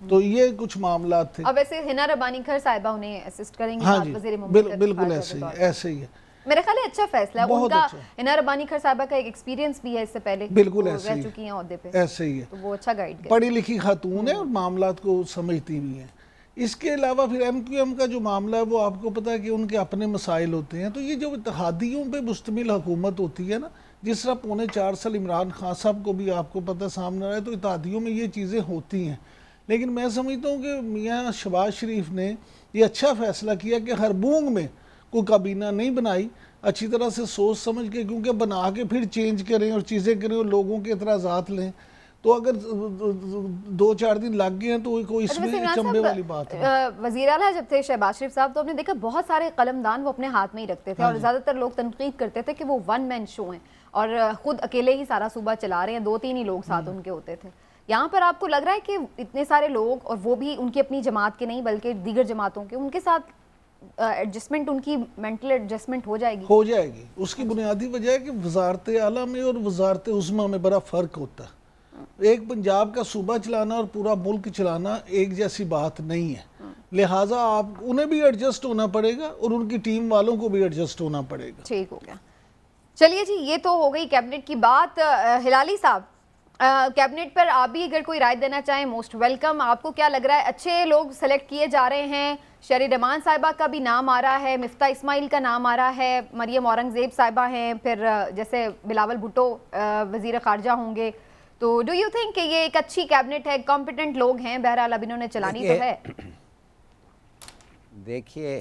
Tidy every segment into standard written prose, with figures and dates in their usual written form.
تو یہ کچھ معاملات تھے. اب ویسے ہنا ربانی کھر صاحبہ انہیں اسسٹ کریں گی. ہاں جی بالکل ایسے ہی ہے. میرے خیال ہے اچھا فیصلہ ہے ان کا. ہنا ربانی کھر صاحبہ کا ایک ایکسپیرینس بھی ہے اس سے پہلے, بالکل ایسے رہ چکی ہیں عہدے پہ, ایسے ہی ہے. تو وہ اچھا گائیڈ کریں. پڑھی لکھی خاتون ہے اور معاملات کو سمجھتی بھی ہیں. اس کے علاوہ پھر ایم کیو ایم کا جو معاملہ ہے وہ آپ کو پتہ ہے کہ ان کے اپنے مسائل ہوتے ہیں. تو یہ جو اتحادیوں پہ مشتمل حکومت ہوتی ہے نا, جس طرح 4.25 سال عمران خان صاحب کو بھی آپ کو پتہ سامنے آئے, تو اتحادیوں میں یہ چیزیں ہوتی ہیں. لیکن میں سمجھتا ہوں کہ میاں شہباز شریف نے یہ اچھا فیصلہ کیا کہ ہربونگ میں کوئی کابینہ نہیں بنائی, اچھی طرح سے سوچ سمجھ کے, کیونکہ بنا کے پھر چینج کریں اور چیزیں کریں اور لوگوں کے اعتراضات لیں, تو اگر 2-4 دن لگ گئے ہیں تو کوئی اس میں چمبے والی بات ہے. وزیر اعلیٰ جب تھے شہباز شریف صاحب, تو آپ نے دیکھا بہت سارے قلمدان وہ اپنے ہاتھ میں ہی رکھتے تھے, اور زیادہ تر لوگ تنقید کرتے تھے کہ وہ ون مین شو ہیں اور خود اکیلے ہی سارا صوبہ چلا رہے ہیں, 2-3 ہی لوگ ساتھ ان کے ہوتے تھے. یہاں پر آپ کو لگ رہا ہے کہ اتنے سارے لوگ, اور وہ بھی ان کی اپنی جماعت کے نہیں بلکہ دیگر جماعتوں کے, ان کے ساتھ ایڈجسٹمنٹ, ان کی مینٹل ایڈجسٹمنٹ ہو جائے گی؟ ہو جائے گی. اس کی بنیادی وجہ ہے کہ وزارت اعلیٰ میں اور وزارت عظمیٰ میں بڑا فرق ہوتا ہے. ایک پنجاب کا صوبہ چلانا اور پورا ملک چلانا ایک جیسی بات نہیں ہے. لہٰذا آپ انہیں بھی ایڈجسٹ ہونا پڑے گا اور ان کی ٹیم والوں کو بھی ایڈجسٹ ہونا پڑے گا. ٹھیک ہو گیا. چلیے جی, یہ تو ہو گئی کیبنٹ کی بات. ہلالی صاحب, کیبنٹ پر آپ بھی اگر کوئی رائے دینا چاہیں, موسٹ ویلکم. آپ کو کیا لگ رہا ہے, اچھے لوگ سلیکٹ کیے جا رہے ہیں؟ شہری رحمان صاحبہ کا بھی نام آ رہا ہے, مفتاح اسماعیل کا نام آ رہا ہے, مریم اورنگزیب صاحبہ ہیں, پھر جیسے بلاول بھٹو وزیر خارجہ ہوں گے. تو ڈو یو تھنک کہ یہ ایک اچھی کیبنٹ ہے, کمپیٹنٹ لوگ ہیں؟ بہرحال اب انہوں نے چلانی تو ہے. دیکھیے,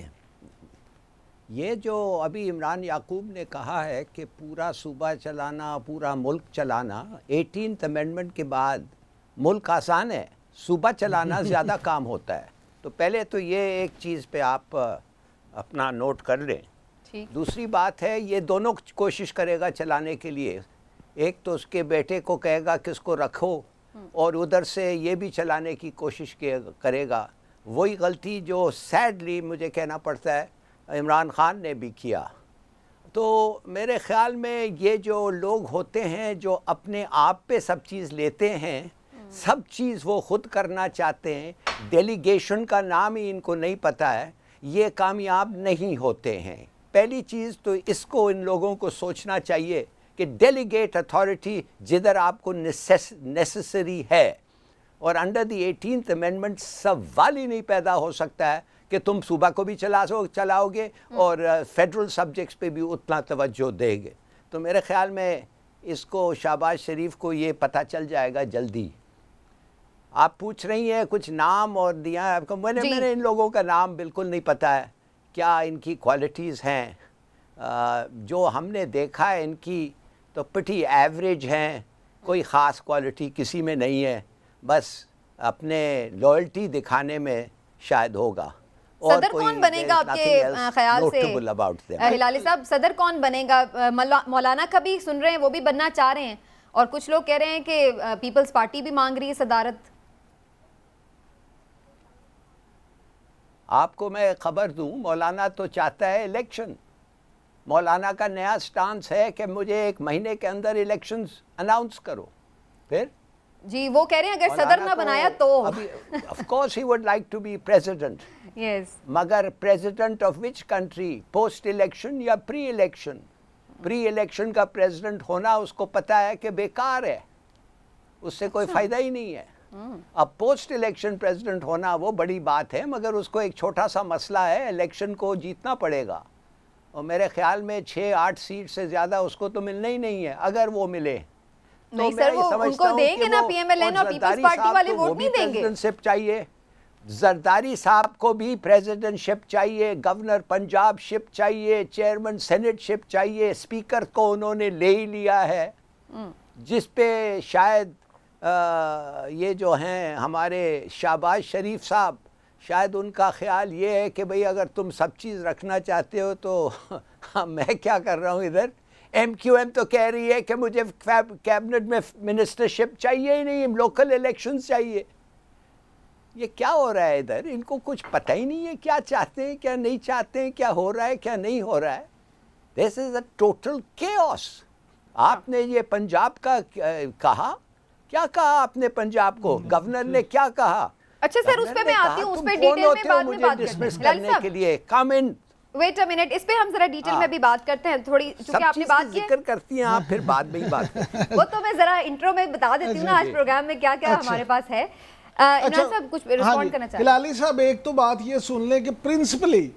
یہ جو ابھی عمران یعقوب نے کہا ہے کہ پورا صوبہ چلانا, پورا ملک چلانا, 18th امینڈمنٹ کے بعد ملک آسان ہے, صوبہ چلانا زیادہ کام ہوتا ہے. تو پہلے تو یہ ایک چیز پہ آپ اپنا نوٹ کر لیں. دوسری بات ہے, یہ دونوں کوشش کرے گا چلانے کے لیے. ایک تو اس کے بیٹے کو کہے گا کہ اس کو رکھو, اور ادھر سے یہ بھی چلانے کی کوشش کرے گا. وہی غلطی جو سیڈلی مجھے کہنا پڑتا ہے عمران خان نے بھی کیا. تو میرے خیال میں یہ جو لوگ ہوتے ہیں جو اپنے آپ پہ سب چیز لیتے ہیں, سب چیز وہ خود کرنا چاہتے ہیں, ڈیلیگیشن کا نام ہی ان کو نہیں پتہ ہے, یہ کامیاب نہیں ہوتے ہیں. پہلی چیز تو اس کو ان لوگوں کو سوچنا چاہیے کہ ڈیلیگیٹ اتھارٹی جدھر آپ کو نیسیسری ہے. اور انڈر دی 18th امینڈمنٹ سوال ہی نہیں پیدا ہو سکتا ہے کہ تم صوبہ کو بھی چلاؤ گے اور فیڈرل سبجیکٹس پہ بھی اتنا توجہ دے گے. تو میرے خیال میں اس کو شہباز شریف کو یہ پتہ چل جائے گا جلدی. آپ پوچھ رہی ہیں کچھ نام اور دیا آپ کو, میں نے ان لوگوں کا نام بالکل نہیں پتہ ہے کیا ان کی کوالٹیز ہیں. جو ہم نے دیکھا ہے ان کی تو پٹی ایوریج ہیں, کوئی خاص کوالٹی کسی میں نہیں ہے, بس اپنے لائلٹی دکھانے میں شاید ہوگا. صدر کون بنے گا آپ کے خیال سے ہلالی صاحب؟ صدر کون بنے گا؟ مولانا کا بھی سن رہے ہیں, وہ بھی بننا چاہ رہے ہیں, اور کچھ لوگ کہہ رہے ہیں کہ پیپلز پارٹی بھی مانگ رہی ہے صدارت. آپ کو میں خبر دوں, مولانا تو چاہتا ہے الیکشن. مولانا کا نیا سٹانس ہے کہ مجھے 1 مہینے کے اندر الیکشنز اناؤنس کرو. پھر جی وہ کہہ رہے ہیں اگر صدر نہ بنایا تو of course he would like to be president. Yes. مگر president of which country? post election یا pre election? pre election کا president ہونا اس کو پتا ہے کہ بیکار ہے, اس سے کوئی فائدہ ہی نہیں ہے. اب پوسٹ الیکشن پریزیڈنٹ ہونا وہ بڑی بات ہے, مگر اس کو ایک چھوٹا سا مسئلہ ہے, الیکشن کو جیتنا پڑے گا. اور میرے خیال میں 6-8 سیٹ سے زیادہ اس کو تو ملنا ہی نہیں ہے. اگر وہ ملے نہیں سر, وہ ان کو دیں گے نا پی ایم ایل این, اور پیپلز پارٹی والے ووٹ نہیں دیں گے. پریزیڈنٹ چاہیے, زرداری صاحب کو بھی پریزیڈنٹ شپ چاہیے, گورنر پنجاب شپ چاہیے, چیئرمین سینٹ شپ چاہیے. اسپیکر کو انہوں نے لے ہی لیا ہے, جس پہ شاید یہ جو ہیں ہمارے شہباز شریف صاحب, شاید ان کا خیال یہ ہے کہ بھئی اگر تم سب چیز رکھنا چاہتے ہو تو میں کیا کر رہا ہوں ادھر. ایم کیو ایم تو کہہ رہی ہے کہ مجھے کیبنٹ میں منسٹرشپ چاہیے ہی نہیں, لوکل الیکشنز چاہیے. یہ کیا ہو رہا ہے ادھر؟ ان کو کچھ پتہ ہی نہیں ہے کیا چاہتے ہیں کیا نہیں چاہتے ہیں, کیا ہو رہا ہے کیا نہیں ہو رہا ہے. دس از اے ٹوٹل کیوس. آپ نے یہ پنجاب کا کہا, کیا کہا آپ نے پنجاب کو؟ گورنر نے کیا کہا اچھا سر اس پہ میں آتی ہوں, اس پہ ڈیٹیل میں بعد میں بات کرتے ہیں. ویٹ اے منٹ, اس پہ ہم ذرا ڈیٹیل میں بھی بات کرتے ہیں تھوڑی, چونکہ آپ نے بات کی ذکر کرتی ہیں آپ, پھر بعد میں ہی بات کرتے ہیں. وہ تو میں ذرا انٹرو میں بتا دیتی ہوں نا آج پروگرام میں کیا کیا ہمارے پاس ہے. عمران صاحب کچھ ریسپونڈ کرنا چاہتے ہیں. ہلالی صاحب ایک تو بات یہ سن لیں کہ پرنسپلی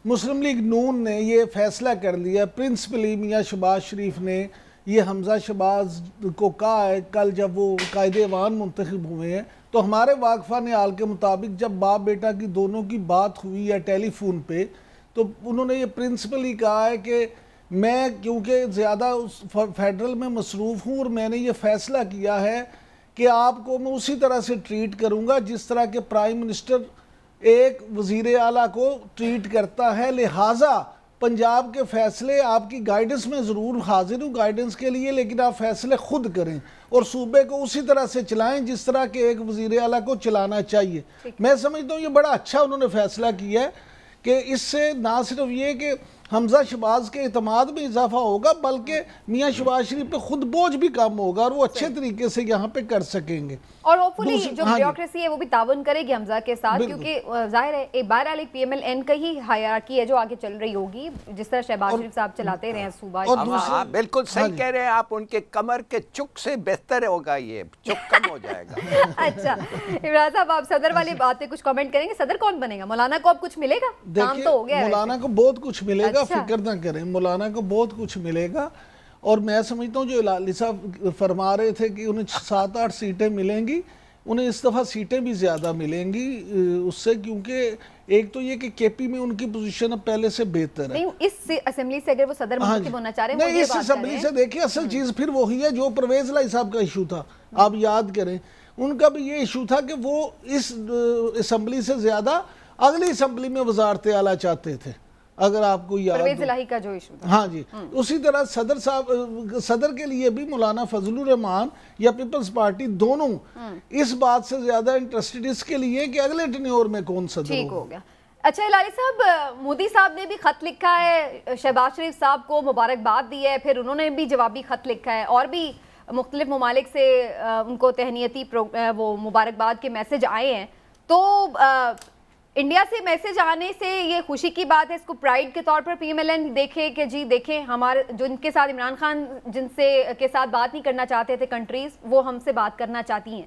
مسلم لیگ نون نے یہ فیصلہ کر لیا, پرنسپلی میاں شہباز شریف نے یہ حمزہ شہباز کو کہا ہے کل جب وہ قائد ایوان منتخب ہوئے ہیں, تو ہمارے واقفہ نہال کے مطابق جب باپ بیٹا کی دونوں کی بات ہوئی ہے ٹیلی فون پہ, تو انہوں نے یہ پرنسپلی کہا ہے کہ میں کیونکہ زیادہ فیڈرل میں مصروف ہوں اور میں نے یہ فیصلہ کیا ہے کہ آپ کو میں اسی طرح سے ٹریٹ کروں گا جس طرح کہ پرائم منسٹر ایک وزیر اعلیٰ کو ٹریٹ کرتا ہے, لہٰذا پنجاب کے فیصلے آپ کی گائیڈنس میں ضرور حاضر ہوں گائیڈنس کے لیے, لیکن آپ فیصلے خود کریں اور صوبے کو اسی طرح سے چلائیں جس طرح کہ ایک وزیر اعلیٰ کو چلانا چاہیے. میں سمجھتا ہوں یہ بڑا اچھا انہوں نے فیصلہ کیا ہے کہ اس سے نہ صرف یہ کہ حمزہ شہباز کے اعتماد میں اضافہ ہوگا بلکہ میاں شہباز شریف پہ خود بوجھ بھی کم ہوگا اور وہ اچھے طریقے سے یہاں پہ کر سکیں گے, اور ہوپفلی جو بیوروکریسی ہے وہ بھی تعاون کرے گی حمزہ کے ساتھ, کیونکہ ظاہر ہے بہرحال ایک پی ایم ایل این کا ہی ہائرارکی ہے جو آگے چل رہی ہوگی جس طرح شہباز شریف صاحب چلاتے رہے ہیں صوبہ. بالکل صحیح کہہ رہے ہیں آپ, ان کے کمر کے چک سے بہتر ہوگا, یہ چک کم ہو جائے گا. اچھا عمران صاحب آپ صدر والی بات پہ کچھ کامنٹ کریں گے, صدر کون بنے گا؟ مولانا کو اب کچھ ملے گا؟ کام تو ہو گیا ہے, مولانا کو بہت کچھ ملے گا, فکر نہ کریں, مولانا کو بہت کچھ ملے گا. اور میں سمجھتا ہوں جو ہلالی صاحب فرما رہے تھے کہ انہیں 7-8 سیٹیں ملیں گی, انہیں اس دفعہ سیٹیں بھی زیادہ ملیں گی اس سے, کیونکہ ایک تو یہ کہ کے پی میں ان کی پوزیشن اب پہلے سے بہتر ہے. نہیں اس اسمبلی سے اگر وہ صدر منتخب ہونا چاہ رہے ہیں, نہیں اس اسمبلی سے دیکھیں اصل چیز پھر وہی ہے جو پرویز الہی صاحب کا ایشو تھا, آپ یاد کریں ان کا بھی یہ ایشو تھا کہ وہ اس اسمبلی سے زیادہ اگلی اسمبلی میں وزارت اعلیٰ چاہتے تھے, اگر آپ کو یاد پرویز الہی کا جو ایشو تھا. ہاں جی, اسی طرح صدر کے لیے بھی مولانا فضل الرحمان یا پیپلز پارٹی دونوں اس بات سے زیادہ انٹرسٹڈ اس کے لیے کہ اگلے ٹینیور میں کون صدر ٹھیک ہو گیا. اچھا ہلالی صاحب, مودی صاحب نے بھی خط لکھا ہے شہباز شریف صاحب کو, مبارکباد دی ہے, پھر انہوں نے بھی جوابی خط لکھا ہے, اور بھی مختلف ممالک سے ان کو تہنیتی وہ مبارکباد کے میسج آئے ہیں. تو انڈیا سے میسج آنے سے یہ خوشی کی بات ہے, اس کو پرائیڈ کے طور پر پی ایم ایل این دیکھے کہ جی دیکھیں ہمارے جو ان کے ساتھ عمران خان جن سے کے ساتھ بات نہیں کرنا چاہتے تھے کنٹریز, وہ ہم سے بات کرنا چاہتی ہیں,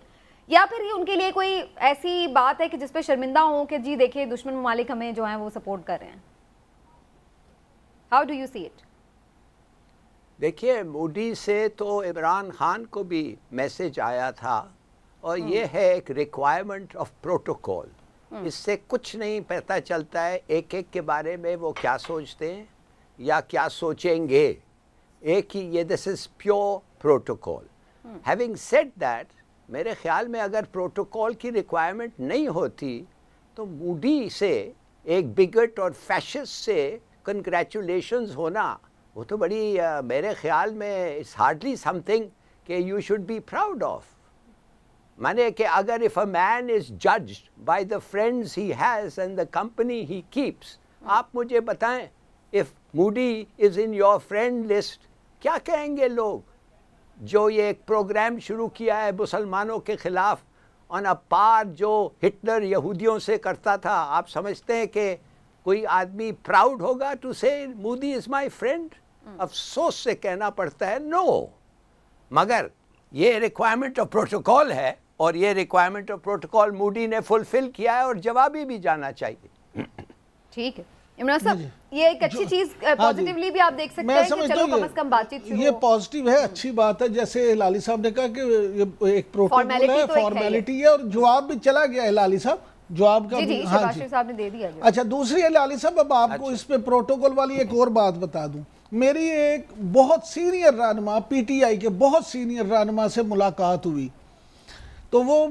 یا پھر یہ ان کے لیے کوئی ایسی بات ہے کہ جس پہ شرمندہ ہوں کہ جی دیکھیں دشمن ممالک ہمیں جو ہیں وہ سپورٹ کر رہے ہیں؟ How do you see it? دیکھیے مودی سے تو عمران خان کو بھی میسج آیا تھا, اور یہ ہے ایک ریکوائرمنٹ آف پروٹوکول. اس سے کچھ نہیں پتہ چلتا ہے ایک ایک کے بارے میں وہ کیا سوچتے ہیں یا کیا سوچیں گے. ایک ہی یہ this is pure protocol. Having said that, میرے خیال میں اگر پروٹوکول کی ریکوائرمنٹ نہیں ہوتی تو مودی سے ایک بگٹ اور فیشسٹ سے کنگریچولیشنز ہونا وہ تو بڑی میرے خیال میں اٹس ہارڈلی سم تھنگ کہ you should be proud of. مانے کہ اگر if a man is judged by the friends he has and the company he keeps, آپ مجھے بتائیں if Modi is in your friend list, کیا کہیں گے لوگ جو یہ ایک پروگرام شروع کیا ہے مسلمانوں کے خلاف on a par جو ہٹلر یہودیوں سے کرتا تھا؟ آپ سمجھتے ہیں کہ کوئی آدمی پراؤڈ ہوگا to say Modi is my friend؟ افسوس سے کہنا پڑتا ہے نو. مگر یہ ریکوائرمنٹ آف پروٹوکول ہے, اور یہ ریکوائرمنٹ آف پروٹوکول مودی نے فلفل کیا ہے, اور جوابی بھی جانا چاہیے. ٹھیک ہے عمران صاحب, یہ ایک اچھی چیز پازیٹیولی بھی آپ دیکھ سکتے ہیں کہ چلو کم از کم بات چیت شروع. یہ پازیٹیو ہے, اچھی بات ہے. جیسے ہلالی صاحب نے کہا کہ یہ ایک پروٹوکول ہے, فارمیلٹی ہے, اور جواب بھی چلا گیا ہلالی صاحب, جواب کا جی شہباز شریف صاحب نے دے دیا. اچھا دوسری ہلالی صاحب, اب آپ کو اس پہ پروٹوکول والی ایک اور بات بتا دوں. میری ایک بہت سینئر رہنما پی ٹی آئی کے بہت سینئر رہنما سے ملاقات ہوئی, تو وہ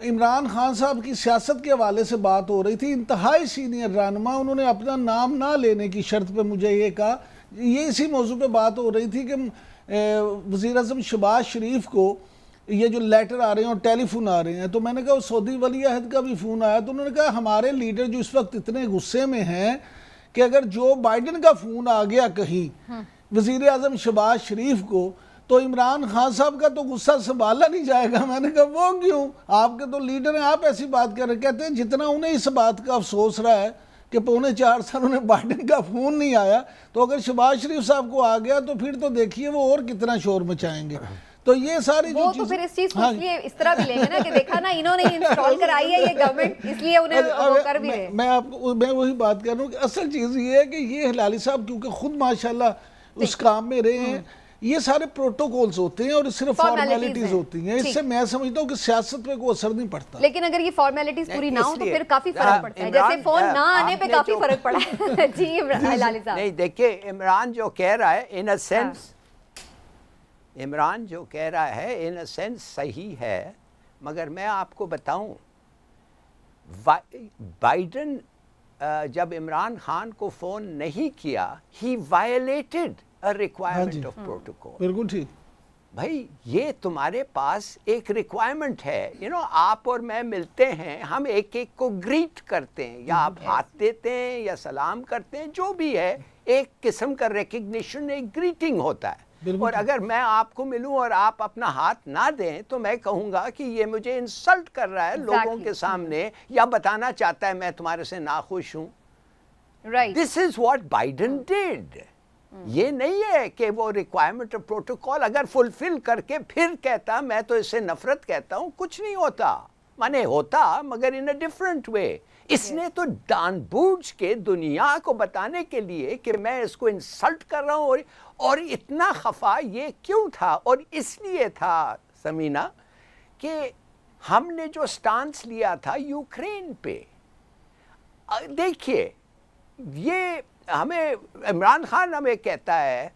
عمران خان صاحب کی سیاست کے حوالے سے بات ہو رہی تھی. انتہائی سینئر رہنما, انہوں نے اپنا نام نہ لینے کی شرط پہ مجھے یہ کہا, یہ اسی موضوع پہ بات ہو رہی تھی کہ وزیر اعظم شہباز شریف کو یہ جو لیٹر آ رہے ہیں اور ٹیلی فون آ رہے ہیں, تو میں نے کہا سعودی ولی عہد کا بھی فون آیا, تو انہوں نے کہا ہمارے لیڈر جو اس وقت اتنے غصے میں ہیں کہ اگر جو بائیڈن کا فون آ گیا کہیں وزیر اعظم شہباز شریف کو, تو عمران خان صاحب کا تو غصہ سنبھالا نہیں جائے گا. میں نے کہا وہ کیوں؟ آپ کے تو لیڈر ہیں, آپ ایسی بات کر رہے. کہتے ہیں جتنا انہیں اس بات کا افسوس رہا ہے کہ 4.25 سال انہیں بائیڈن کا فون نہیں آیا, تو اگر شہباز شریف صاحب کو آ گیا تو پھر تو دیکھیے وہ اور کتنا شور مچائیں گے. تو یہ ساری وہ تو پھر اس چیز کو اس لیے اس طرح بھی لیں گے نا کہ دیکھا نا انہوں نے انسٹال کرائی ہے یہ گورنمنٹ, اس لیے انہیں وہ کر بھی رہے. میں وہی بات کر رہا ہوں کہ اصل چیز یہ ہے کہ یہ ہلالی صاحب کیونکہ خود ماشاءاللہ اس کام میں رہے ہیں, یہ سارے پروٹوکولز ہوتے ہیں اور صرف فارمیلٹیز ہوتی ہیں. اس سے میں سمجھتا ہوں کہ سیاست پہ کوئی اثر نہیں پڑتا. لیکن اگر یہ فارمیلٹیز پوری نہ ہوں تو پھر کافی فرق پڑتا ہے, جیسے فون نہ آنے پہ کافی فرق پڑا ہے. جی ہلالی صاحب. نہیں دیکھیے, عمران جو کہہ رہا ہے ان اے سینس, عمران جو کہہ رہا ہے ان اے سینس صحیح ہے, مگر میں آپ کو بتاؤں بائیڈن جب عمران خان کو فون نہیں کیا, ہی violated a requirement of protocol. بالکل ٹھیک. بھائی یہ تمہارے پاس ایک ریکوائرمنٹ ہے, آپ اور میں ملتے ہیں, ہم ایک ایک کو گریٹ کرتے ہیں, یا آپ ہاتھ دیتے ہیں یا سلام کرتے ہیں, جو بھی ہے ایک قسم کا ریکگنیشن, ایک گریٹنگ ہوتا ہے. اور اگر میں آپ کو ملوں اور آپ اپنا ہاتھ نہ دیں تو میں کہوں گا کہ یہ مجھے انسلٹ کر رہا ہے لوگوں کے سامنے, یا بتانا چاہتا ہے میں تمہارے سے ناخوش ہوں. This is what Biden did. یہ نہیں ہے کہ وہ ریکوائرمنٹ پروٹوکول اگر فلفل کر کے پھر کہتا میں تو اس سے نفرت کہتا ہوں, کچھ نہیں ہوتا. مانے ہوتا مگر ان اے ڈیفرنٹ وے. اس نے تو جان بوجھ کے دنیا کو بتانے کے لیے کہ میں اس کو انسلٹ کر رہا ہوں, اور اتنا خفا یہ کیوں تھا؟ اور اس لیے تھا سمینا کہ ہم نے جو سٹانس لیا تھا یوکرین پہ. دیکھیے یہ ہمیں عمران خان ہمیں کہتا ہے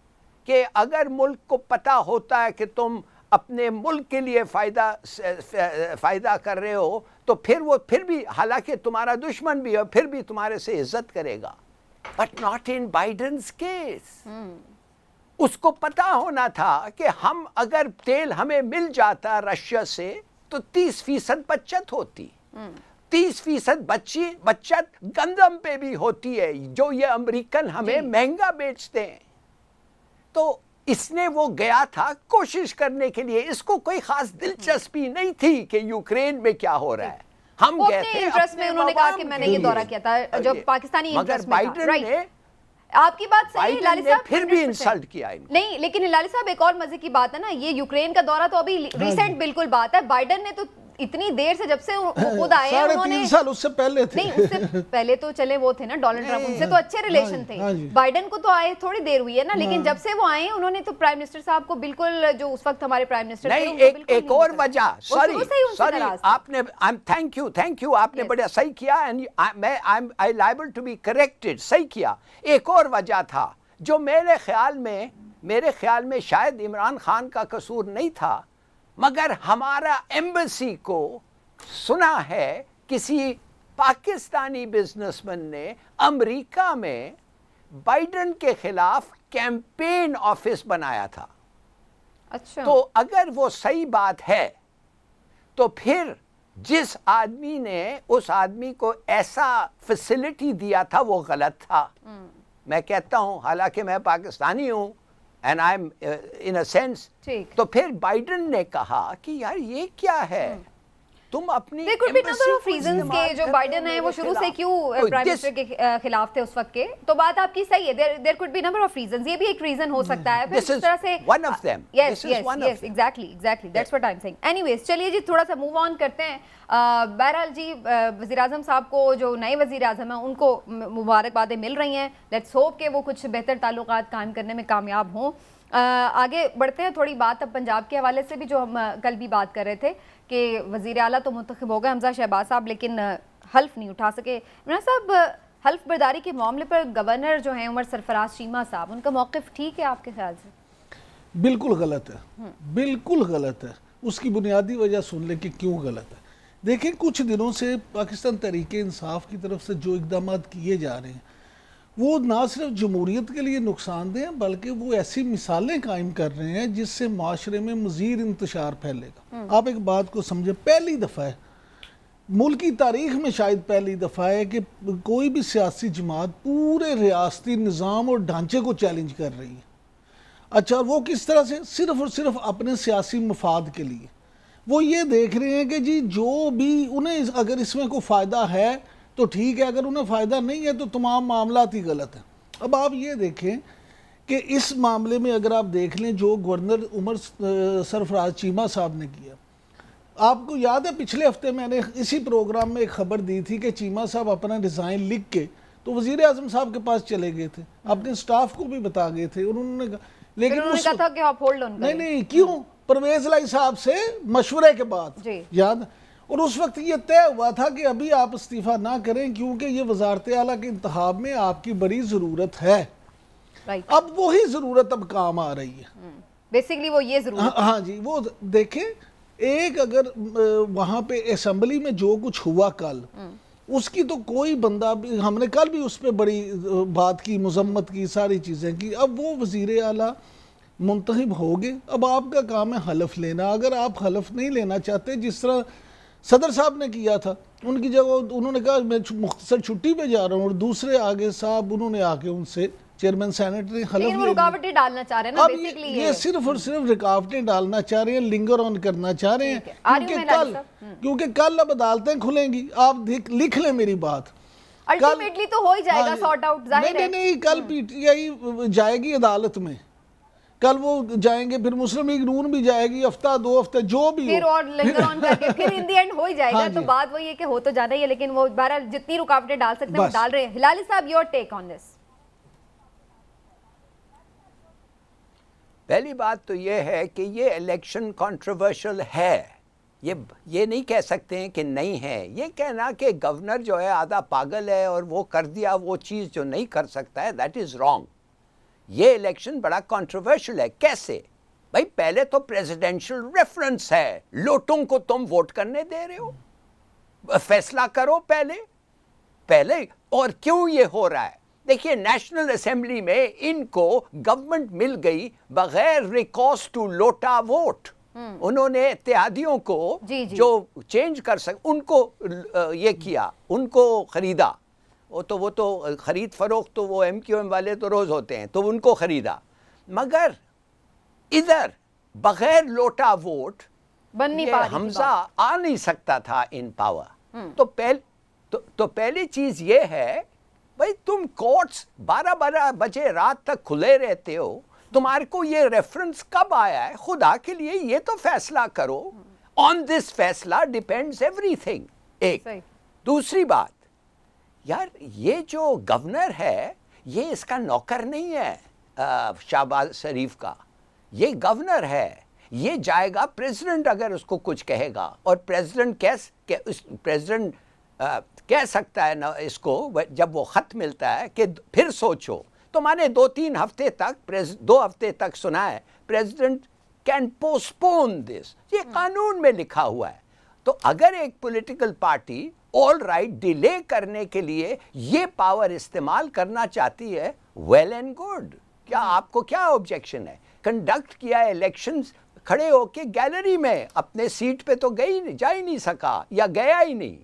کہ اگر ملک کو پتہ ہوتا ہے کہ تم اپنے ملک کے لیے فائدہ کر رہے ہو تو پھر وہ پھر بھی حالانکہ تمہارا دشمن بھی ہے پھر بھی تمہارے سے عزت کرے گا. But not in Biden's case. اس کو پتہ ہونا تھا کہ ہم اگر تیل ہمیں مل جاتا رشیا سے تو 30% بچت ہوتی. 30% بچت گندم پہ بھی ہوتی ہے جو یہ امریکن ہمیں مہنگا بیچتے ہیں. تو اس نے وہ گیا تھا کوشش کرنے کے لیے, اس کو کوئی خاص دلچسپی نہیں تھی کہ یوکرین میں کیا ہو رہا ہے. ہم گئے تھے انٹرسٹ میں, انہوں نے کہا کہ میں نے یہ دورہ کیا تھا جو پاکستانی انٹرسٹ میں تھا. بائیڈن نے, آپ کی بات صحیح ہے ہلالی صاحب, پھر بھی انسلٹ کیا نہیں. لیکن ہلالی صاحب ایک اور مزے کی بات ہے نا, یہ یوکرین کا دورہ تو ابھی ریسنٹ بالکل بات ہے. بائیڈن نے تو اتنی دیر سے جب سے خود آئے ہیں, انہوں نے 3.5 سال اس سے پہلے تھے, نہیں اس سے پہلے تو چلے وہ تھے نا ڈونلڈ ٹرمپ, ان سے تو اچھے ریلیشن تھے. بائیڈن کو تو آئے تھوڑی دیر ہوئی ہے نا, لیکن جب سے وہ آئے ہیں انہوں نے تو پرائم منسٹر صاحب کو بالکل, جو اس وقت ہمارے پرائم منسٹر تھے, نہیں ایک اور وجہ, سوری آپ نے, تھینک یو آپ نے بڑا صحیح کیا, آئی لائبل ٹو بی کریکٹڈ, صحیح کیا. ایک اور وجہ تھا جو میرے خیال میں شاید عمران خان کا قصور نہیں تھا, مگر ہمارا ایمبیسی کو سنا ہے کسی پاکستانی بزنس مین نے امریکہ میں بائیڈن کے خلاف کیمپین آفس بنایا تھا. اچھا, تو اگر وہ صحیح بات ہے تو پھر جس آدمی نے اس آدمی کو ایسا فیسلٹی دیا تھا وہ غلط تھا. میں کہتا ہوں, حالانکہ میں پاکستانی ہوں and I'm in a sense, تو پھر بائیڈن نے کہا کہ یار یہ کیا ہے, تم اپنی there could be number of reasons کہ جو بائیڈن ہیں وہ شروع سے کیوں پرائم منسٹر کے خلاف تھے اس وقت کے, تو بات آپ کی صحیح ہے, there could be number of reasons, یہ بھی ایک ریزن ہو سکتا ہے. This is one of them. Yes, exactly, that's what I'm saying. Anyways, چلیے جی تھوڑا سا موو آن کرتے ہیں. بہرحال جی وزیراعظم صاحب کو, جو نئے وزیر اعظم ہیں ان کو مبارکبادیں مل رہی ہیں. لیٹس ہوپ کہ وہ کچھ بہتر تعلقات قائم کرنے میں کامیاب ہوں. آگے بڑھتے ہیں, تھوڑی بات اب پنجاب کے حوالے سے بھی, جو ہم کل بھی بات کر رہے تھے کہ وزیر اعلیٰ تو منتخب ہو گئے حمزہ شہباز صاحب, لیکن حلف نہیں اٹھا سکے. عمران صاحب, حلف برداری کے معاملے پر گورنر جو ہیں عمر سرفراز چیمہ صاحب, ان کا موقف ٹھیک ہے آپ کے خیال سے؟ بالکل غلط ہے, بالکل غلط ہے. اس کی بنیادی وجہ سن لیں کہ کیوں غلط ہے. دیکھیں کچھ دنوں سے پاکستان تحریک انصاف کی طرف سے جو اقدامات کیے جا رہے ہیں وہ نہ صرف جمہوریت کے لیے نقصان دہ ہیں, بلکہ وہ ایسی مثالیں قائم کر رہے ہیں جس سے معاشرے میں مزید انتشار پھیلے گا. آپ ایک بات کو سمجھیں, پہلی دفعہ ہے ملک کی تاریخ میں, شاید پہلی دفعہ ہے کہ کوئی بھی سیاسی جماعت پورے ریاستی نظام اور ڈھانچے کو چیلنج کر رہی ہے. اچھا وہ کس طرح سے؟ صرف اور صرف اپنے سیاسی مفاد کے لیے وہ یہ دیکھ رہے ہیں کہ جی جو بھی انہیں اگر اس میں کوئی فائدہ ہے تو ٹھیک ہے، اگر انہیں فائدہ نہیں ہے تو تمام معاملات ہی غلط ہیں۔ اب آپ یہ دیکھیں کہ اس معاملے میں اگر آپ دیکھ لیں جو گورنر عمر سرفراز چیمہ صاحب نے کیا، آپ کو یاد ہے پچھلے ہفتے میں نے اسی پروگرام میں ایک خبر دی تھی کہ چیمہ صاحب اپنا ڈیزائن لکھ کے تو وزیر اعظم صاحب کے پاس چلے گئے تھے، اپنے سٹاف کو بھی بتا گئے تھے، انہوں نے لیکن انہوں نے کہا تھا کہ آپ ہولڈ آن کریں۔ نہیں کیوں؟ پرویز الہی صاحب سے مشورے کے بعد یاد، اور اس وقت یہ طے ہوا تھا کہ ابھی آپ استعفیٰ نہ کریں کیونکہ یہ وزارت اعلیٰ کے انتخاب میں آپ کی بڑی ضرورت ہے۔ اب وہی ضرورت اب کام آ رہی ہے، بیسیکلی وہ یہ ضرورت، ہاں جی وہ دیکھیں ایک اگر وہاں پہ اسمبلی میں جو کچھ ہوا کل، اس کی تو کوئی بندہ، ہم نے کل بھی اس پہ بڑی بات کی، مذمت کی، ساری چیزیں کی۔ اب وہ وزیر اعلیٰ منتخب ہوگے، اب آپ کا کام ہے حلف لینا۔ اگر آپ حلف نہیں لینا چاہتے، جس طرح صدر صاحب نے کیا تھا، ان کی جگہ انہوں نے کہا میں مختصر چھٹی پہ جا رہا ہوں، اور دوسرے آگے صاحب انہوں نے آ کے ان سے چیئرمین سینیٹ نے حلف لیکن وہ رکاوٹیں ڈالنا چاہ رہے ہیں نا بیسیکلی، یہ صرف اور صرف رکاوٹیں ڈالنا چاہ رہے ہیں، لنگر آن کرنا چاہ رہے ہیں، کیونکہ کل اب عدالتیں کھلیں گی۔ آپ لکھ لیں میری بات، الٹیمیٹلی تو ہو ہی جائے گا سارٹ آؤٹ، ظاہر ہے۔ نہیں کل پی ٹی آئی جائے گی عدالت میں، کل وہ جائیں گے، پھر مسلم لیگ نون بھی جائے گی، ہفتہ دو ہفتہ جو بھی پھر اور لنگر آن کر کے پھر ان دی اینڈ ہو ہی جائے گا۔ تو بات وہی ہے کہ ہو تو جانا ہی ہے، لیکن وہ بہرحال جتنی رکاوٹیں ڈال سکتے ہیں وہ ڈال رہے ہیں۔ ہلالی صاحب، یور ٹیک آن دس۔ پہلی بات تو یہ ہے کہ یہ الیکشن کنٹروورشل ہے، یہ نہیں کہہ سکتے ہیں کہ نہیں ہے۔ یہ کہنا کہ گورنر جو ہے آدھا پاگل ہے اور وہ کر دیا وہ چیز جو نہیں کر سکتا ہے، دیٹ از رانگ۔ یہ الیکشن بڑا کنٹروورشل ہے۔ کیسے؟ بھائی پہلے تو پریزیڈنشل ریفرنس ہے، لوٹوں کو تم ووٹ کرنے دے رہے ہو، فیصلہ کرو پہلے۔ اور کیوں یہ ہو رہا ہے؟ دیکھیے نیشنل اسمبلی میں ان کو گورنمنٹ مل گئی بغیر ریکورس ٹو لوٹا ووٹ۔ انہوں نے اتحادیوں کو جو چینج کر ان کو یہ کیا، ان کو خریدا، وہ تو خرید فروخت تو وہ ایم کیو ایم والے تو روز ہوتے ہیں، تو ان کو خریدا، مگر ادھر بغیر لوٹا ووٹ حمزہ آ نہیں سکتا تھا ان پاور۔ تو پہلی چیز یہ ہے بھائی تم کورٹس 12 بجے رات تک کھلے رہتے ہو، تمہارے کو یہ ریفرنس کب آیا ہے؟ خدا کے لیے یہ تو فیصلہ کرو۔ آن دس فیصلہ ڈیپینڈز ایوری تھنگ۔ ایک دوسری بات، یار یہ جو گورنر ہے یہ اس کا نوکر نہیں ہے شہباز شریف کا، یہ گورنر ہے، یہ جائے گا پریزیڈنٹ اگر اس کو کچھ کہے گا، اور پریزیڈنٹ کہہ سکتا ہے نا اس کو جب وہ خط ملتا ہے کہ پھر سوچو۔ تو میں نے 2-3 ہفتے تک 2 ہفتے تک سنا ہے پریزیڈنٹ کین پوسپون دس، یہ قانون میں لکھا ہوا ہے۔ تو اگر ایک political party all right delay کرنے کے لیے یہ پاور استعمال کرنا چاہتی ہے، ویل اینڈ گڈ، کیا آپ کو کیا آبجیکشن ہے؟ کنڈکٹ کیا الیکشنز کھڑے ہو کے گیلری میں، اپنے سیٹ پہ تو جا ہی نہیں سکا یا گیا ہی نہیں۔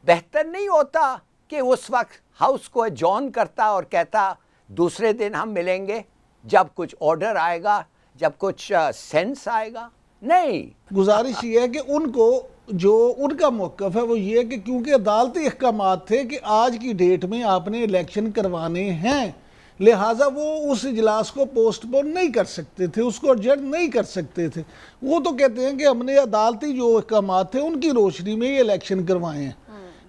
بہتر نہیں ہوتا کہ اس وقت ہاؤس کو ایڈجورن کرتا اور کہتا دوسرے دن ہم ملیں گے جب کچھ آرڈر آئے گا، جب کچھ سینس آئے گا؟ نہیں، گزارش یہ ہے کہ ان کو جو ان کا موقف ہے وہ یہ ہے کہ کیونکہ عدالتی احکامات تھے کہ آج کی ڈیٹ میں آپ نے الیکشن کروانے ہیں، لہٰذا وہ اس اجلاس کو پوسٹ پون نہیں کر سکتے تھے، اس کو ایڈجسٹ نہیں کر سکتے تھے۔ وہ تو کہتے ہیں کہ ہم نے عدالتی جو احکامات تھے ان کی روشنی میں یہ الیکشن کروائے ہیں،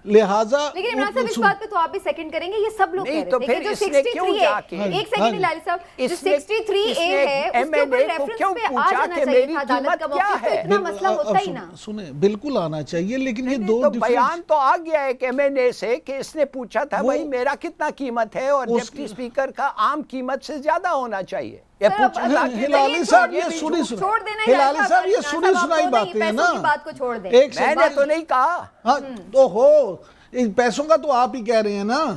لہٰذا لیکن عمران صاحب اس بات پہ تو آپ بھی سیکنڈ کریں گے، یہ سب لوگ کہہ رہے تھے کہ جو 63 ہے، ایک سیکنڈ ہلالی صاحب، جو 63A ہے اس کے اوپر ریفرنس پہ آ جانا چاہیے تھا عدالت کا موقف، تو اتنا مسئلہ ہوتا ہی نا۔ سنیں بالکل آنا چاہیے، لیکن یہ دو بیان تو آ گیا ہے کہ ایم این اے سے کہ اس نے پوچھا تھا بھائی میرا کتنا قیمت ہے اور ڈپٹی اسپیکر کا عام قیمت سے زیادہ ہونا چاہیے۔ ہلالی صاحب یہ سنی سنائی باتیں ہیں نا، میں نے تو نہیں کہا۔ پیسوں کا تو آپ ہی کہہ رہے ہیں نا،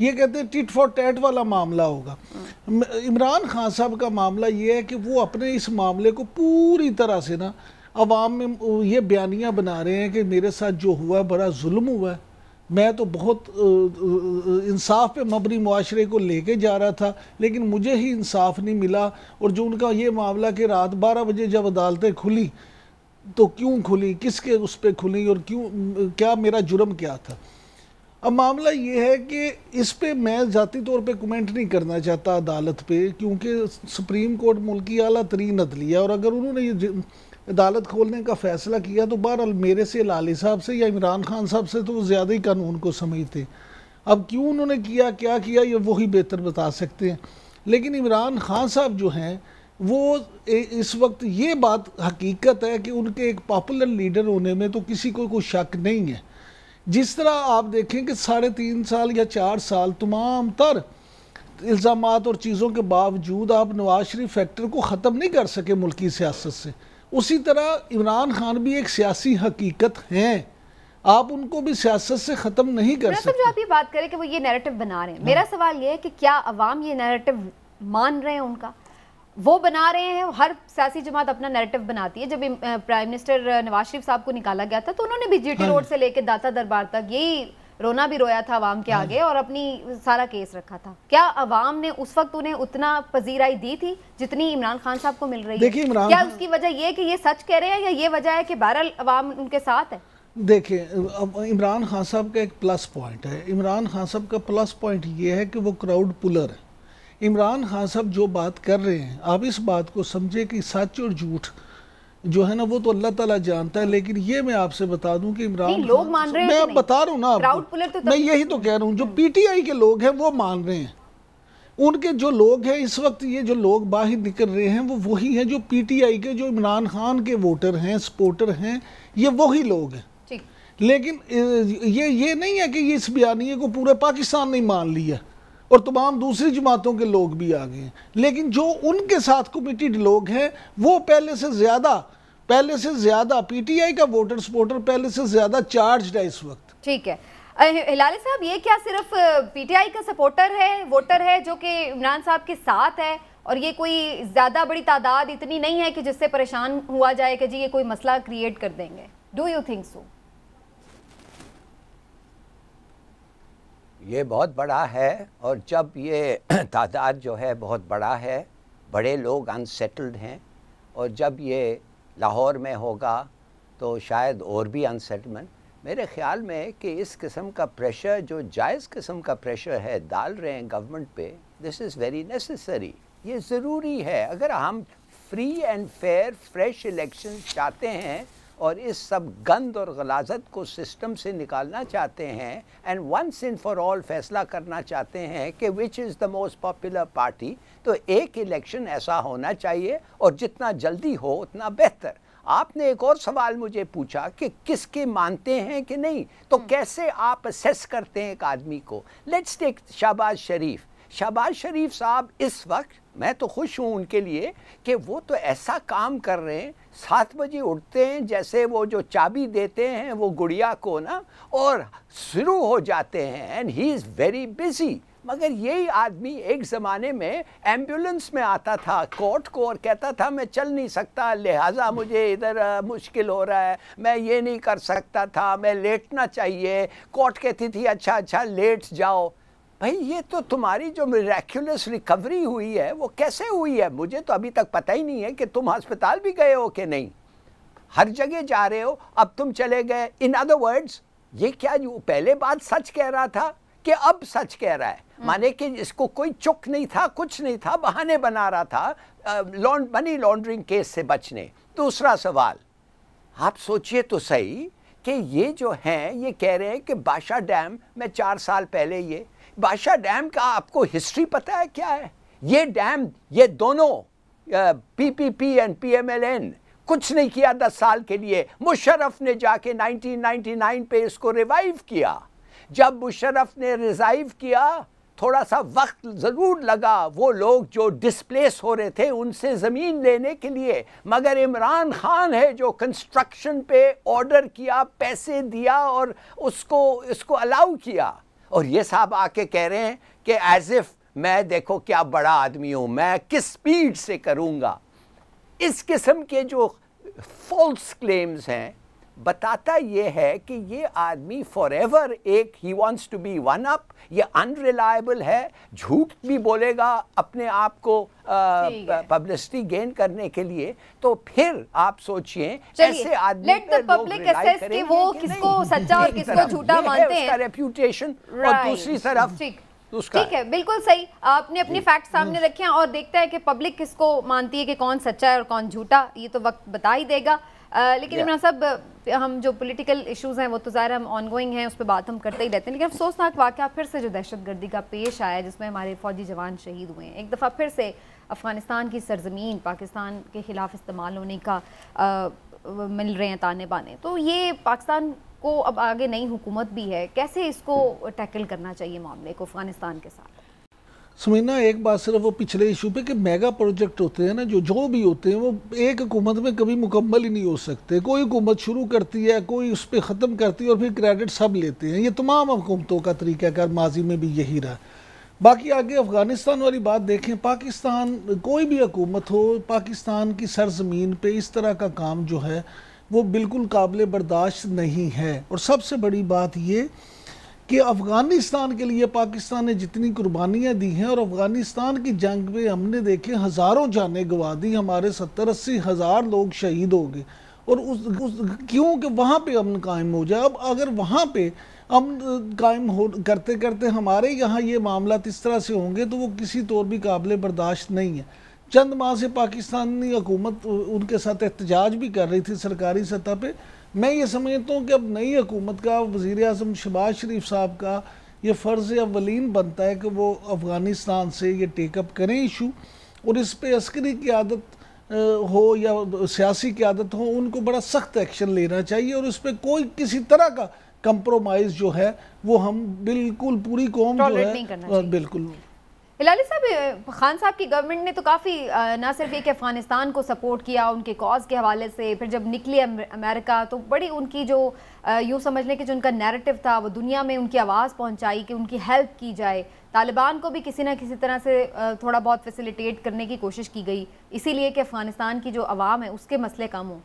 یہ کہتے ہیں ٹٹ فار ٹیٹ والا معاملہ ہوگا. عمران خان صاحب کا معاملہ یہ ہے کہ وہ اپنے اس معاملے کو پوری طرح سے نا عوام میں یہ بیانیاں بنا رہے ہیں کہ میرے ساتھ جو ہوا ہے بڑا ظلم ہوا ہے, میں تو بہت انصاف پہ مبنی معاشرے کو لے کے جا رہا تھا لیکن مجھے ہی انصاف نہیں ملا. اور جو ان کا یہ معاملہ کہ رات 12 بجے جب عدالتیں کھلی تو کیوں کھلی, کس کے اس پہ کھلی اور کیوں, کیا میرا جرم کیا تھا. اب معاملہ یہ ہے کہ اس پہ میں ذاتی طور پہ کمنٹ نہیں کرنا چاہتا عدالت پہ, کیونکہ سپریم کورٹ ملکی اعلیٰ ترین عدلیہ, اور اگر انہوں نے یہ عدالت کھولنے کا فیصلہ کیا تو بہرحال میرے سے لالی صاحب سے یا عمران خان صاحب سے تو وہ زیادہ ہی قانون کو سمجھتے. اب کیوں انہوں نے کیا, کیا کیا, یہ وہی بہتر بتا سکتے ہیں. لیکن عمران خان صاحب جو ہیں وہ اس وقت یہ بات حقیقت ہے کہ ان کے ایک پاپولر لیڈر ہونے میں تو کسی کو کوئی شک نہیں ہے. جس طرح آپ دیکھیں کہ 3.5 سال یا 4 سال تمام تر الزامات اور چیزوں کے باوجود آپ نواز شریف فیکٹر کو ختم نہیں کر سکے ملکی سیاست سے, اسی طرح عمران خان بھی ایک سیاسی حقیقت ہیں, آپ ان کو بھی سیاست سے ختم نہیں کر سکتے. جو آپ یہ بات کریں کہ وہ یہ نیریٹو بنا رہے ہیں, میرا سوال یہ ہے کہ کیا عوام یہ نیریٹو مان رہے ہیں, ان کا وہ بنا رہے ہیں. ہر سیاسی جماعت اپنا نیریٹو بناتی ہے. جب پرائم منسٹر نواز شریف صاحب کو نکالا گیا تھا تو انہوں نے بھی جی ٹی روڈ سے لے کے داتا دربار تک یہی رونا بھی رویا تھا عوام کے آگے اور اپنی سارا کیس رکھا تھا. کیا عوام نے اس وقت انہیں اتنا پذیرائی دی تھی جتنی عمران خان صاحب کو مل رہی ہے؟ کیا اس کی وجہ یہ کہ یہ سچ کہہ رہے ہیں یا یہ وجہ ہے کہ بہرحال عوام ان کے ساتھ ہے؟ دیکھیں عمران خان صاحب کا ایک پلس پوائنٹ ہے. عمران خان صاحب کا پلس پوائنٹ یہ ہے کہ وہ کراؤڈ پولر ہے. عمران خان صاحب جو بات کر رہے ہیں آپ اس بات کو سمجھے کہ سچ اور جھوٹ جو ہے نا وہ تو اللہ تعالیٰ جانتا ہے, لیکن یہ میں آپ سے بتا دوں کہ عمران لوگ مان رہے ہیں, میں بتا رہا ہوں نا آپ کو, میں یہی تو کہہ رہا ہوں, جو پی ٹی آئی کے لوگ ہیں وہ مان رہے ہیں. ان کے جو لوگ ہیں اس وقت یہ جو لوگ باہر نکل رہے ہیں وہ وہی ہیں جو پی ٹی آئی کے, جو عمران خان کے ووٹر ہیں, سپورٹر ہیں, یہ وہی لوگ ہیں. لیکن یہ نہیں ہے کہ اس بیانیے کو پورے پاکستان نے مان لیا اور تمام دوسری جماعتوں کے لوگ بھی آ گئے ہیں, لیکن جو ان کے ساتھ کمیٹیڈ لوگ ہیں وہ پہلے سے زیادہ پی ٹی آئی کا ووٹر سپورٹر پہلے سے زیادہ چارجڈ ہے اس وقت. ٹھیک ہے ہلالی صاحب, یہ کیا صرف پی ٹی آئی کا سپورٹر ہے, ووٹر ہے جو کہ عمران صاحب کے ساتھ ہے, اور یہ کوئی زیادہ بڑی تعداد اتنی نہیں ہے کہ جس سے پریشان ہوا جائے کہ جی یہ کوئی مسئلہ کریٹ کر دیں گے؟ Do you think so? یہ بہت بڑا ہے, اور جب یہ تعداد جو ہے بہت بڑا ہے, بڑے لوگ انسیٹلڈ ہیں, اور جب یہ لاہور میں ہوگا تو شاید اور بھی انسیٹلمنٹ. میرے خیال میں کہ اس قسم کا پریشر جو جائز قسم کا پریشر ہے ڈال رہے ہیں گورنمنٹ پہ, دس از ویری نیسیسری, یہ ضروری ہے. اگر ہم free and fair fresh election چاہتے ہیں اور اس سب گند اور غلاظت کو سسٹم سے نکالنا چاہتے ہیں and once and for all فیصلہ کرنا چاہتے ہیں کہ which is the most popular party, تو ایک الیکشن ایسا ہونا چاہیے اور جتنا جلدی ہو اتنا بہتر. آپ نے ایک اور سوال مجھے پوچھا کہ کس کے مانتے ہیں کہ نہیں, تو کیسے آپ اسیس کرتے ہیں ایک آدمی کو. لیٹس ٹیک شہباز شریف. شہباز شریف صاحب اس وقت میں تو خوش ہوں ان کے لیے کہ وہ تو ایسا کام کر رہے ہیں, 7 بجے اٹھتے ہیں جیسے وہ جو چابی دیتے ہیں وہ گڑیا کو نا, اور شروع ہو جاتے ہیں and he is very busy. مگر یہی آدمی ایک زمانے میں ایمبولنس میں آتا تھا کورٹ کو اور کہتا تھا میں چل نہیں سکتا لہٰذا مجھے ادھر مشکل ہو رہا ہے, میں یہ نہیں کر سکتا تھا, میں لیٹنا چاہیے. کورٹ کہتی تھی اچھا لیٹ جاؤ. بھائی یہ تو تمہاری جو میریکولس ریکوری ہوئی ہے وہ کیسے ہوئی ہے؟ مجھے تو ابھی تک پتہ ہی نہیں ہے کہ تم ہسپتال بھی گئے ہو کہ نہیں. ہر جگہ جا رہے ہو, اب تم چلے گئے. ان ادر ورڈز یہ کیا جو پہلے بات سچ کہہ رہا تھا کہ اب سچ کہہ رہا ہے, مانے کہ اس کو کوئی چک نہیں تھا, کچھ نہیں تھا, بہانے بنا رہا تھا منی لانڈرنگ کیس سے بچنے. دوسرا سوال آپ سوچئے تو صحیح کہ یہ جو ہیں یہ کہہ رہے ہیں کہ باشا ڈیم میں 4 سال پہلے, یہ باشا ڈیم کا آپ کو ہسٹری پتہ ہے کیا ہے؟ یہ ڈیم یہ دونوں P P P and P M L N کچھ نہیں کیا 10 سال کے لیے. مشرف نے جا کے 1999 پہ اس کو ریوائیو کیا. جب مشرف نے ریوائیو کیا تھوڑا سا وقت ضرور لگا وہ لوگ جو ڈسپلیس ہو رہے تھے ان سے زمین لینے کے لیے, مگر عمران خان ہے جو کنسٹرکشن پہ آرڈر کیا, پیسے دیا اور اس کو الاؤ کیا. اور یہ صاحب آ کے کہہ رہے ہیں کہ ایز اف میں دیکھو کیا بڑا آدمی ہوں, میں کس سپیڈ سے کروں گا. اس قسم کے جو فالس کلیمز ہیں بتاتا یہ ہے کہ یہ آدمی فار ایور ایک ہی wants to be one up, یہ انریلائبل ہے, جھوٹ بھی بولے گا اپنے آپ کو پبلسٹی گین کرنے کے لیے. تو پھر آپ سوچئے ایسے آدمی پر لوگ ریلائی کریں گے وہ کس کو سچا اور کس کو جھوٹا مانتے ہیں, اس کا ریپیوٹیشن, اور دوسری طرف ٹھیک ہے, بالکل صحیح, آپ نے اپنے فیکٹ سامنے رکھے ہیں, اور دیکھتا ہے کہ پبلک کس کو مانتی ہے کہ کون سچا ہے اور کون جھوٹا, یہ تو وقت بتا ہی دے گا. لیکن عمران صاحب, ہم جو پولیٹیکل ایشوز ہیں وہ تو ظاہر ہم آن گوئنگ ہیں, اس پہ بات ہم کرتے ہی رہتے ہیں, لیکن افسوسناک واقعہ پھر سے جو دہشت گردی کا پیش آیا جس میں ہمارے فوجی جوان شہید ہوئے ہیں, ایک دفعہ پھر سے افغانستان کی سرزمین پاکستان کے خلاف استعمال ہونے کا مل رہے ہیں تانے بانے. تو یہ پاکستان کو اب آگے نئی حکومت بھی ہے, کیسے اس کو ٹیکل کرنا چاہیے معاملے کو افغانستان کے ساتھ؟ سمینا, ایک بات صرف وہ پچھلے ایشو پہ کہ میگا پروجیکٹ ہوتے ہیں نا, جو بھی ہوتے ہیں وہ ایک حکومت میں کبھی مکمل ہی نہیں ہو سکتے. کوئی حکومت شروع کرتی ہے, کوئی اس پہ ختم کرتی ہے, اور پھر کریڈٹ سب لیتے ہیں. یہ تمام حکومتوں کا طریقہ کار ماضی میں بھی یہی رہا. باقی آگے افغانستان والی بات دیکھیں, پاکستان کوئی بھی حکومت ہو, پاکستان کی سرزمین پہ اس طرح کا کام جو ہے وہ بالکل قابل برداشت نہیں ہے. اور سب سے بڑی بات یہ کہ افغانستان کے لیے پاکستان نے جتنی قربانیاں دی ہیں, اور افغانستان کی جنگ میں ہم نے دیکھے ہزاروں جانیں گوا دی, ہمارے 70-80 ہزار لوگ شہید ہو گئے, اور کیوں کہ وہاں پہ امن قائم ہو جائے. اب اگر وہاں پہ امن قائم کرتے کرتے ہمارے یہاں یہ معاملات اس طرح سے ہوں گے تو وہ کسی طور بھی قابل برداشت نہیں ہے. چند ماہ سے پاکستانی حکومت ان کے ساتھ احتجاج بھی کر رہی تھی سرکاری سطح پہ. میں یہ سمجھتا ہوں کہ اب نئی حکومت کا, وزیر اعظم شہباز شریف صاحب کا یہ فرض اولین بنتا ہے کہ وہ افغانستان سے یہ ٹیک اپ کریں ایشو, اور اس پہ عسکری قیادت ہو یا سیاسی قیادت ہو, ان کو بڑا سخت ایکشن لینا چاہیے, اور اس پہ کوئی کسی طرح کا کمپرومائز جو ہے وہ ہم بالکل پوری قوم جو ہے بالکل. ہلالی صاحب, خان صاحب کی گورنمنٹ نے تو کافی نہ صرف یہ کہ افغانستان کو سپورٹ کیا ان کے کاز کے حوالے سے, پھر جب نکلی امریکہ تو بڑی ان کی جو یوں سمجھ لیں کہ جو ان کا نیریٹو تھا وہ دنیا میں ان کی آواز پہنچائی کہ ان کی ہیلپ کی جائے. طالبان کو بھی کسی نہ کسی طرح سے تھوڑا بہت فیسیلیٹیٹ کرنے کی کوشش کی گئی, اسی لیے کہ افغانستان کی جو عوام ہے اس کے مسئلے کم ہوں.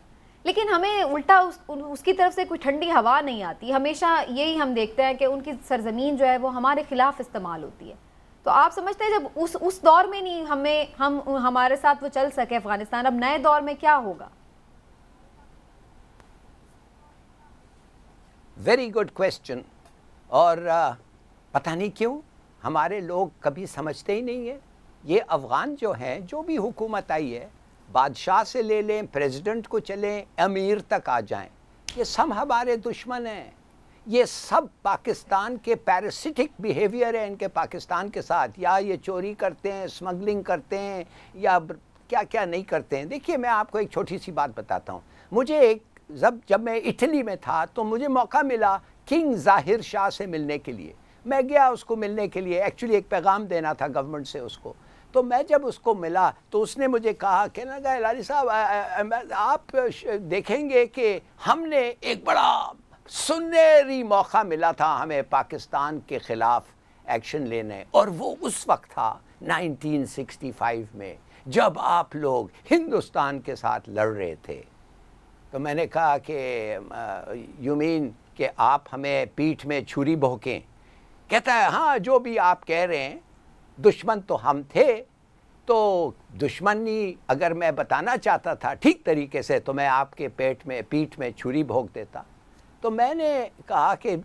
لیکن ہمیں الٹا اس کی طرف سے کوئی ٹھنڈی ہوا نہیں آتی. ہمیشہ یہی ہم دیکھتے ہیں کہ ان کی سرزمین جو ہے وہ ہمارے خلاف استعمال ہوتی ہے. تو آپ سمجھتے ہیں جب اس دور میں نہیں ہمارے ساتھ وہ چل سکے افغانستان, اب نئے دور میں کیا ہوگا؟ Very good question. اور پتہ نہیں کیوں ہمارے لوگ کبھی سمجھتے ہی نہیں ہیں. یہ افغان جو ہیں, جو بھی حکومت آئی ہے, بادشاہ سے لے لیں, پریزیڈنٹ کو چلیں, امیر تک آ جائیں, یہ سب ہمارے دشمن ہیں. یہ سب پاکستان کے پیراسٹک بیہیویئر ہے ان کے پاکستان کے ساتھ, یا یہ چوری کرتے ہیں, اسمگلنگ کرتے ہیں, یا کیا کیا نہیں کرتے ہیں. دیکھیے میں آپ کو ایک چھوٹی سی بات بتاتا ہوں. مجھے جب میں اٹلی میں تھا تو مجھے موقع ملا کنگ ظاہر شاہ سے ملنے کے لیے. میں گیا اس کو ملنے کے لیے, ایکچولی ایک پیغام دینا تھا گورنمنٹ سے اس کو. تو میں جب اس کو ملا تو اس نے مجھے کہا, کہنے لگا ہلالی صاحب آپ دیکھیں گے کہ ہم نے ایک بڑا سنہری موقع ملا تھا ہمیں پاکستان کے خلاف ایکشن لینے, اور وہ اس وقت تھا 1965 میں جب آپ لوگ ہندوستان کے ساتھ لڑ رہے تھے. تو میں نے کہا کہ یو مین کہ آپ ہمیں پیٹھ میں چھری بھونکیں؟ کہتا ہے ہاں جو بھی آپ کہہ رہے ہیں, دشمن تو ہم تھے, تو دشمنی اگر میں بتانا چاہتا تھا ٹھیک طریقے سے تو میں آپ کے پیٹھ میں چھری بھونک دیتا. تو میں نے کہا کہ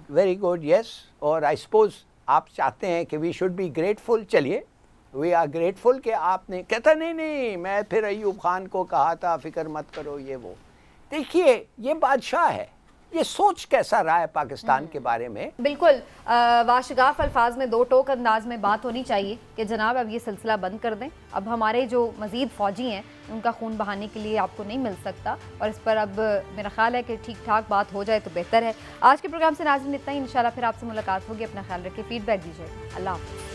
ویری گڈ, یس, اور آئی سپوز آپ چاہتے ہیں کہ وی شوڈ بی گریٹفل. چلیے وی آر گریٹفل کہ آپ نے. کہتا نہیں, میں پھر ایوب خان کو کہا تھا فکر مت کرو یہ وہ. دیکھیے یہ بادشاہ ہے, یہ سوچ کیسا رہا ہے پاکستان کے بارے میں. بالکل واشگاف الفاظ میں دو ٹوک انداز میں بات ہونی چاہیے کہ جناب اب یہ سلسلہ بند کر دیں, اب ہمارے جو مزید فوجی ہیں ان کا خون بہانے کے لیے آپ کو نہیں مل سکتا, اور اس پر اب میرا خیال ہے کہ ٹھیک ٹھاک بات ہو جائے تو بہتر ہے. آج کے پروگرام سے ناظرین اتنا ہی, انشاءاللہ پھر آپ سے ملاقات ہوگی. اپنا خیال رکھیں, فیڈ بیک دیجیے. اللہ حافظ.